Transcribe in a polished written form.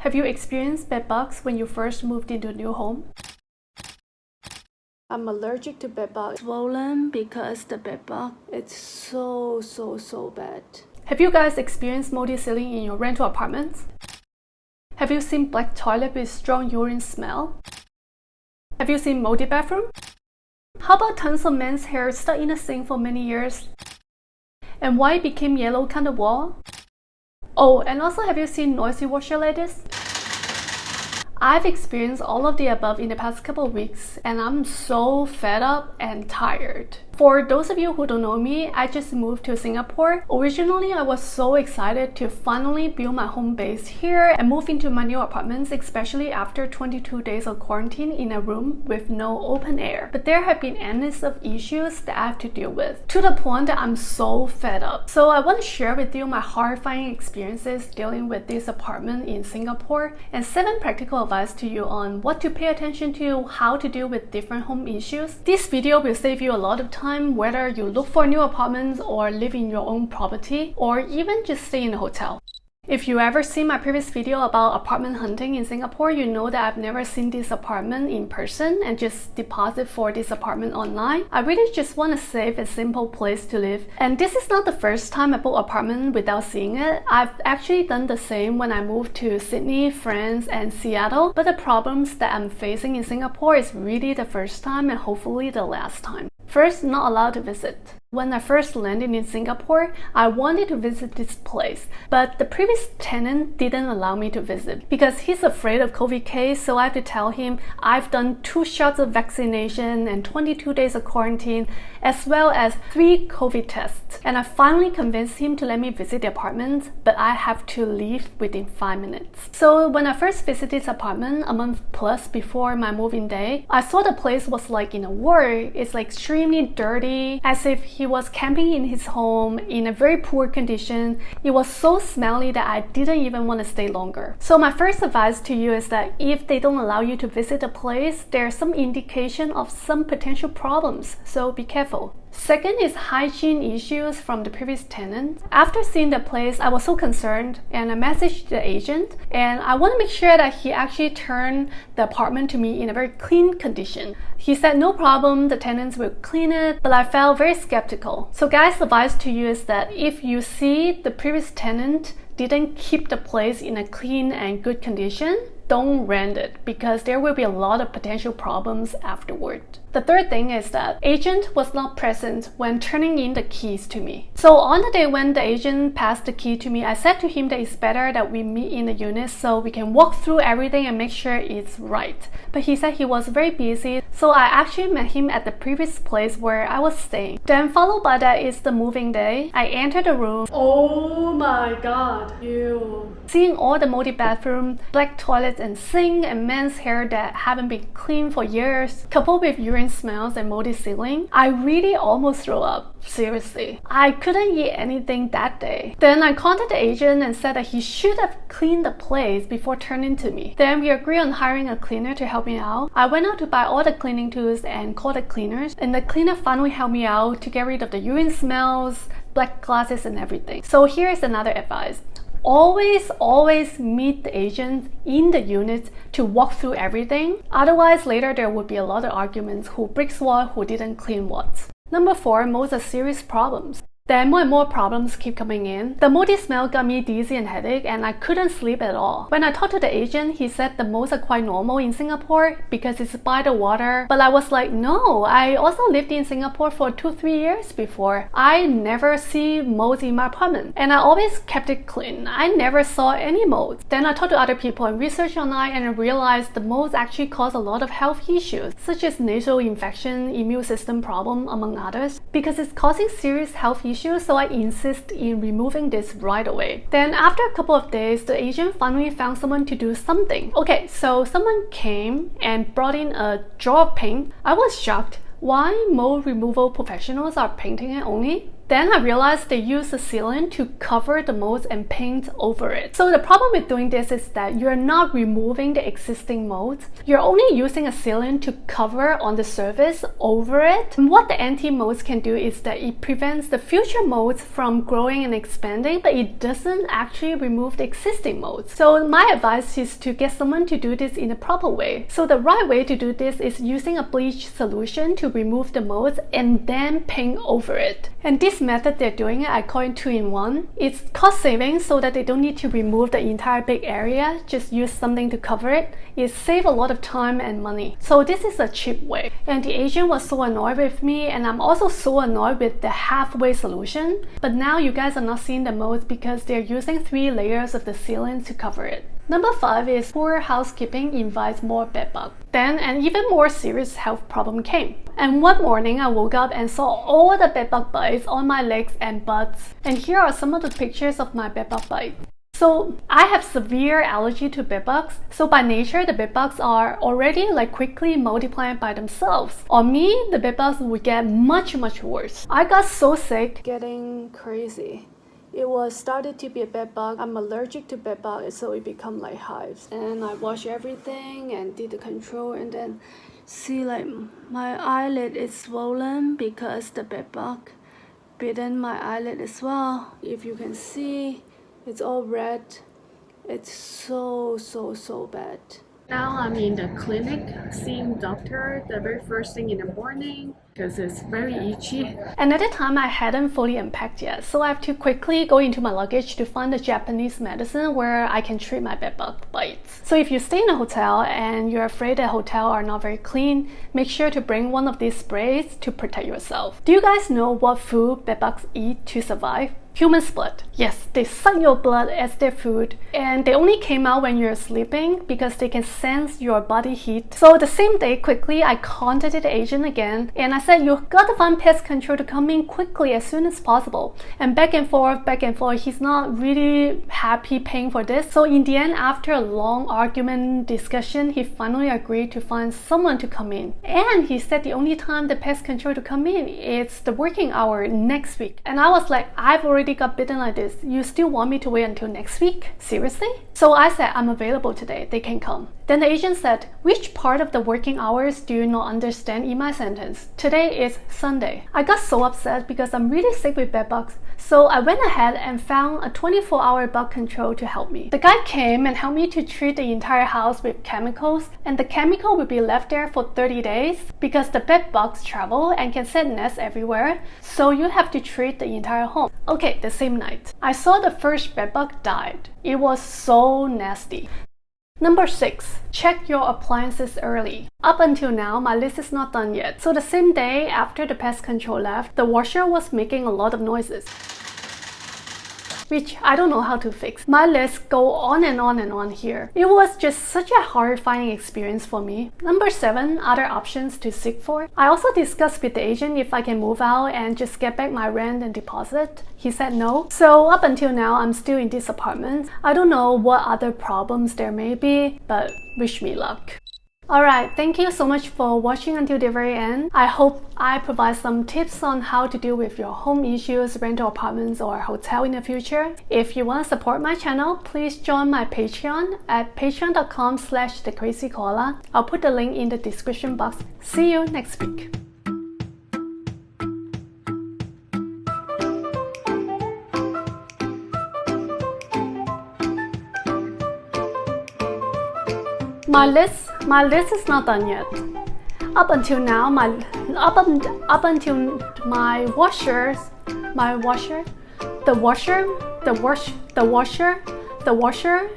Have you experienced bed bugs when you first moved into a new home? I'm allergic to bed bugs. Swollen because the bed bug, it's so bad. Have you guys experienced moldy ceiling in your rental apartments? Have you seen black toilet with strong urine smell? Have you seen moldy bathroom? How about tons of men's hair stuck in the sink for many years? And why it became yellow kind of wall? Oh, and also have you seen noisy washer like this? I've experienced all of the above in the past couple of weeks and I'm so fed up and tired. For those of you who don't know me, I just moved to Singapore. Originally, I was so excited to finally build my home base here and move into my new apartments, especially after 22 days of quarantine in a room with no open air. But there have been endless of issues that I have to deal with, to the point that I'm so fed up. So I want to share with you my horrifying experiences dealing with this apartment in Singapore and 7 practical advice to you on what to pay attention to, how to deal with different home issues. This video will save you a lot of time whether you look for new apartments or live in your own property or even just stay in a hotel. If you ever seen my previous video about apartment hunting in Singapore, you know that I've never seen this apartment in person and just deposit for this apartment online. I really just want to save a simple place to live. And this is not the first time I bought an apartment without seeing it. I've actually done the same when I moved to Sydney, France, and Seattle. But the problems that I'm facing in Singapore is really the first time and hopefully the last time. First, not allowed to visit. When I first landed in Singapore, I wanted to visit this place, but the previous tenant didn't allow me to visit because he's afraid of COVID case, so I have to tell him I've done 2 shots of vaccination and 22 days of quarantine, as well as 3 COVID tests. And I finally convinced him to let me visit the apartment, but I have to leave within 5 minutes. So when I first visited this apartment a month plus before my move-in day, I saw the place was like in a war. It's like extremely dirty, as if he was camping in his home in a very poor condition. It was so smelly that I didn't even want to stay longer. So my first advice to you is that if they don't allow you to visit a place, there's some indication of some potential problems, so be careful. Second is hygiene issues from the previous tenant. After seeing the place, I was so concerned and I messaged the agent and I want to make sure that he actually turned the apartment to me in a very clean condition. He said no problem, the tenants will clean it, but I felt very skeptical. So guys, advice to you is that if you see the previous tenant didn't keep the place in a clean and good condition, don't rent it because there will be a lot of potential problems afterward. The third thing is that agent was not present when turning in the keys to me. So on the day when the agent passed the key to me, I said to him that it's better that we meet in the unit so we can walk through everything and make sure it's right. But he said he was very busy, so I actually met him at the previous place where I was staying. Then followed by that is the moving day. I entered the room. Oh my god, ew. Seeing all the moldy bathroom, black toilets and sink and men's hair that haven't been cleaned for years, coupled with urine smells and moldy ceiling, I really almost threw up. Seriously, I couldn't eat anything that day. Then I contacted the agent and said that he should have cleaned the place before turning to me. Then we agreed on hiring a cleaner to help me out. I went out to buy all the cleaning tools and called the cleaners, and the cleaner finally helped me out to get rid of the urine smells, black glasses and everything. So here is another advice. Always meet the agent in the unit to walk through everything. Otherwise, later there would be a lot of arguments who breaks what, who didn't clean what. Number 4, most are serious problems. Then more and more problems keep coming in. The moldy smell got me dizzy and headache and I couldn't sleep at all. When I talked to the agent, he said the molds are quite normal in Singapore because it's by the water. But I was like, no, I also lived in Singapore for 2-3 years before. I never see molds in my apartment and I always kept it clean. I never saw any molds. Then I talked to other people and researched online and I realized the molds actually cause a lot of health issues such as nasal infection, immune system problem, among others. Because it's causing serious health issues, so I insist in removing this right away. Then after a couple of days, the agent finally found someone to do something. Okay, so someone came and brought in a jar of paint. I was shocked. Why mold removal professionals are painting it only? Then I realized they use the sealant to cover the molds and paint over it. So the problem with doing this is that you're not removing the existing molds. You're only using a sealant to cover on the surface over it. And what the anti-molds can do is that it prevents the future molds from growing and expanding, but it doesn't actually remove the existing molds. So my advice is to get someone to do this in a proper way. So the right way to do this is using a bleach solution to remove the molds and then paint over it. And this method they're doing it, I call it 2-in-1. It's cost saving so that they don't need to remove the entire big area, just use something to cover it. It saves a lot of time and money. So this is a cheap way. And the agent was so annoyed with me, and I'm also so annoyed with the halfway solution. But now you guys are not seeing the molds because they're using 3 layers of the sealant to cover it. Number 5 is poor housekeeping invites more bedbug. Then an even more serious health problem came. And one morning I woke up and saw all the bedbug bites on my legs and butts. And here are some of the pictures of my bedbug bite. So I have severe allergy to bedbugs. So by nature, the bedbugs are already quickly multiplying by themselves. On me, the bedbugs would get much worse. I got so sick, getting crazy. It was started to be a bed bug. I'm allergic to bed bug, so it become like hives. And I washed everything and did the control, and then see my eyelid is swollen because the bed bug bitten my eyelid as well. If you can see, it's all red. It's so bad. Now I'm in the clinic seeing doctor the very first thing in the morning because it's very itchy. And at the time I hadn't fully unpacked yet, so I have to quickly go into my luggage to find a Japanese medicine where I can treat my bedbug bites. So if you stay in a hotel and you're afraid that hotels are not very clean, make sure to bring one of these sprays to protect yourself. Do you guys know what food bedbugs eat to survive? Human blood. Yes, they suck your blood as their food, and they only came out when you're sleeping because they can sense your body heat. So the same day, quickly, I contacted the agent again, and I said, you got to find pest control to come in quickly as soon as possible. And back and forth, he's not really happy paying for this. So in the end, after a long argument discussion, he finally agreed to find someone to come in. And he said the only time the pest control to come in is the working hour next week. And I was like, I've already got bitten like this. You still want me to wait until next week? Seriously? So I said, I'm available today. They can come. Then the agent said, which part of the working hours do you not understand in my sentence? Today is Sunday. I got so upset because I'm really sick with bedbugs. So I went ahead and found a 24-hour bug control to help me. The guy came and helped me to treat the entire house with chemicals, and the chemical will be left there for 30 days because the bedbugs travel and can set nests everywhere, so you have to treat the entire home. Okay, the same night, I saw the first bedbug died. It was so nasty. Number 6, check your appliances early. Up until now, my list is not done yet. So the same day after the pest control left, the washer was making a lot of noises, which I don't know how to fix. My list go on and on here. It was just such a horrifying experience for me. Number 7, other options to seek for. I also discussed with the agent if I can move out and just get back my rent and deposit. He said no. So up until now, I'm still in this apartment. I don't know what other problems there may be, but wish me luck. Alright, thank you so much for watching until the very end. I hope I provide some tips on how to deal with your home issues, rental apartments, or hotel in the future. If you want to support my channel, please join my Patreon at patreon.com/thekrazykoala. I'll put the link in the description box. See you next week. My list is not done yet. Up until now, the washer